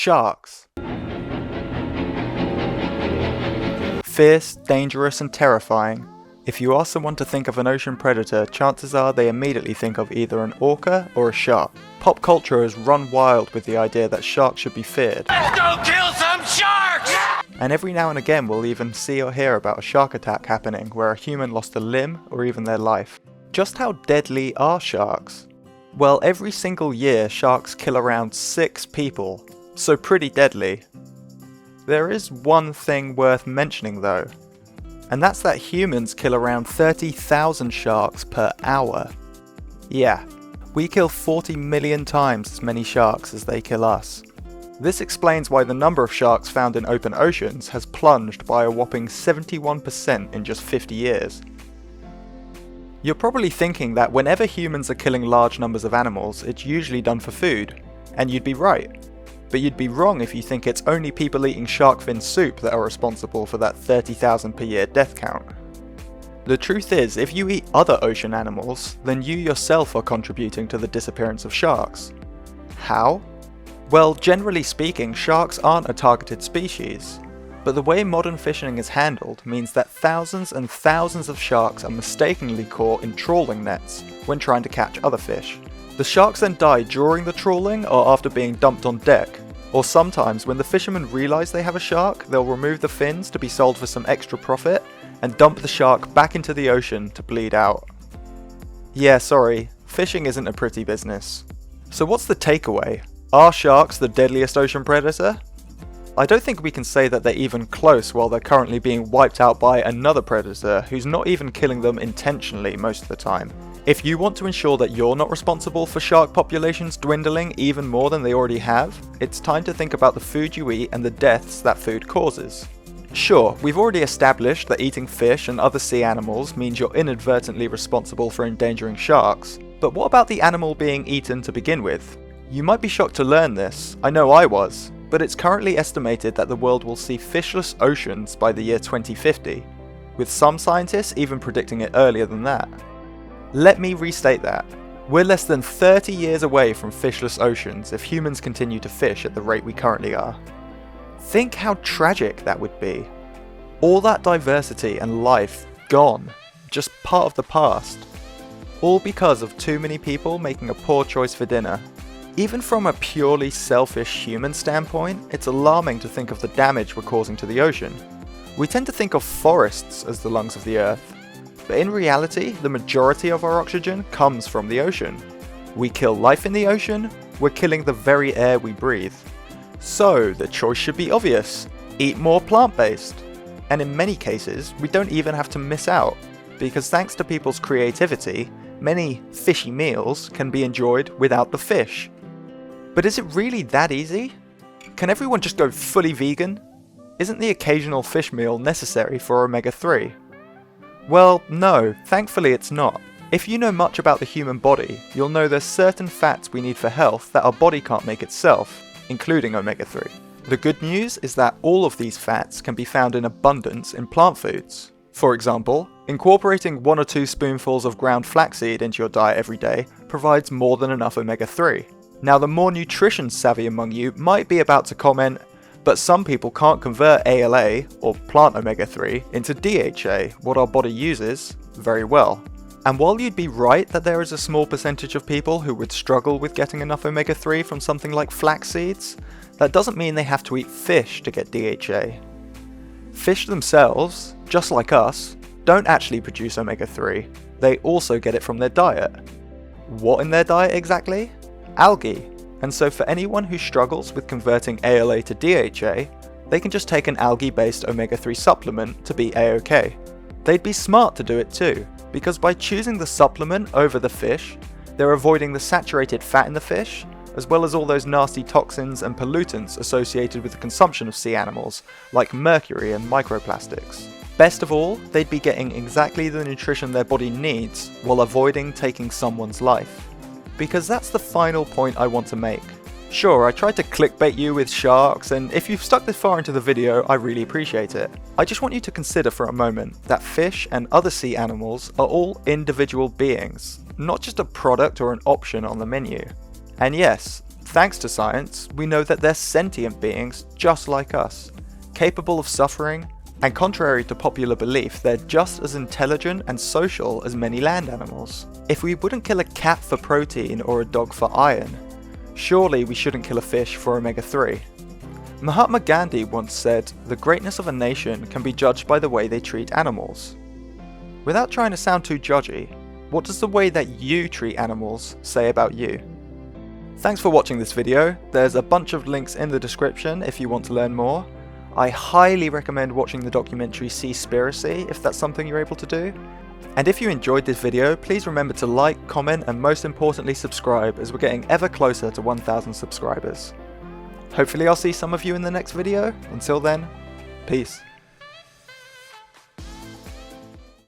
Sharks. Fierce, dangerous and terrifying. If you ask someone to think of an ocean predator, chances are they immediately think of either an orca or a shark. Pop culture has run wild with the idea that sharks should be feared. Let's go kill some sharks! And every now and again we'll even see or hear about a shark attack happening where a human lost a limb or even their life. Just how deadly are sharks? Well, every single year sharks kill around 6 people, so pretty deadly. There is one thing worth mentioning though, and that's that humans kill around 30,000 sharks per hour. Yeah, we kill 40 million times as many sharks as they kill us. This explains why the number of sharks found in open oceans has plunged by a whopping 71% in just 50 years. You're probably thinking that whenever humans are killing large numbers of animals, it's usually done for food, and you'd be right. But you'd be wrong if you think it's only people eating shark fin soup that are responsible for that 30,000 per year death count. The truth is, if you eat other ocean animals, then you yourself are contributing to the disappearance of sharks. How? Well, generally speaking, sharks aren't a targeted species, but the way modern fishing is handled means that thousands and thousands of sharks are mistakenly caught in trawling nets when trying to catch other fish. The sharks then die during the trawling or after being dumped on deck, or sometimes when the fishermen realise they have a shark, they'll remove the fins to be sold for some extra profit and dump the shark back into the ocean to bleed out. Yeah, sorry, fishing isn't a pretty business. So what's the takeaway? Are sharks the deadliest ocean predator? I don't think we can say that they're even close while they're currently being wiped out by another predator who's not even killing them intentionally most of the time. If you want to ensure that you're not responsible for shark populations dwindling even more than they already have, it's time to think about the food you eat and the deaths that food causes. Sure, we've already established that eating fish and other sea animals means you're inadvertently responsible for endangering sharks, but what about the animal being eaten to begin with? You might be shocked to learn this, I know I was, but it's currently estimated that the world will see fishless oceans by the year 2050, with some scientists even predicting it earlier than that. Let me restate that. We're less than 30 years away from fishless oceans if humans continue to fish at the rate we currently are. Think how tragic that would be. All that diversity and life gone, just part of the past. All because of too many people making a poor choice for dinner. Even from a purely selfish human standpoint, it's alarming to think of the damage we're causing to the ocean. We tend to think of forests as the lungs of the earth, but in reality, the majority of our oxygen comes from the ocean. We kill life in the ocean, we're killing the very air we breathe. So the choice should be obvious: eat more plant-based. And in many cases, we don't even have to miss out, because thanks to people's creativity, many fishy meals can be enjoyed without the fish. But is it really that easy? Can everyone just go fully vegan? Isn't the occasional fish meal necessary for omega-3? Well, no, thankfully it's not. If you know much about the human body, you'll know there's certain fats we need for health that our body can't make itself, including omega-3. The good news is that all of these fats can be found in abundance in plant foods. For example, incorporating 1 or 2 spoonfuls of ground flaxseed into your diet every day provides more than enough omega-3. Now, the more nutrition savvy among you might be about to comment, but some people can't convert ALA, or plant omega-3, into DHA, what our body uses, very well. And while you'd be right that there is a small percentage of people who would struggle with getting enough omega-3 from something like flax seeds, that doesn't mean they have to eat fish to get DHA. Fish themselves, just like us, don't actually produce omega-3, they also get it from their diet. What in their diet exactly? Algae. And so for anyone who struggles with converting ALA to DHA, they can just take an algae-based omega-3 supplement to be A-OK. They'd be smart to do it too, because by choosing the supplement over the fish, they're avoiding the saturated fat in the fish, as well as all those nasty toxins and pollutants associated with the consumption of sea animals, like mercury and microplastics. Best of all, they'd be getting exactly the nutrition their body needs while avoiding taking someone's life. Because that's the final point I want to make. Sure, I tried to clickbait you with sharks, and if you've stuck this far into the video, I really appreciate it. I just want you to consider for a moment that fish and other sea animals are all individual beings, not just a product or an option on the menu. And yes, Thanks to science, we know that they're sentient beings just like us, capable of suffering, and contrary to popular belief, they're just as intelligent and social as many land animals. If we wouldn't kill a cat for protein or a dog for iron, surely we shouldn't kill a fish for omega-3. Mahatma Gandhi once said, "The greatness of a nation can be judged by the way they treat animals." Without trying to sound too judgy, what does the way that you treat animals say about you? Thanks for watching this video. There's a bunch of links in the description if you want to learn more. I highly recommend watching the documentary Seaspiracy if that's something you're able to do. And if you enjoyed this video, please remember to like, comment, and most importantly subscribe, as we're getting ever closer to 1,000 subscribers. Hopefully I'll see some of you in the next video. Until then, peace.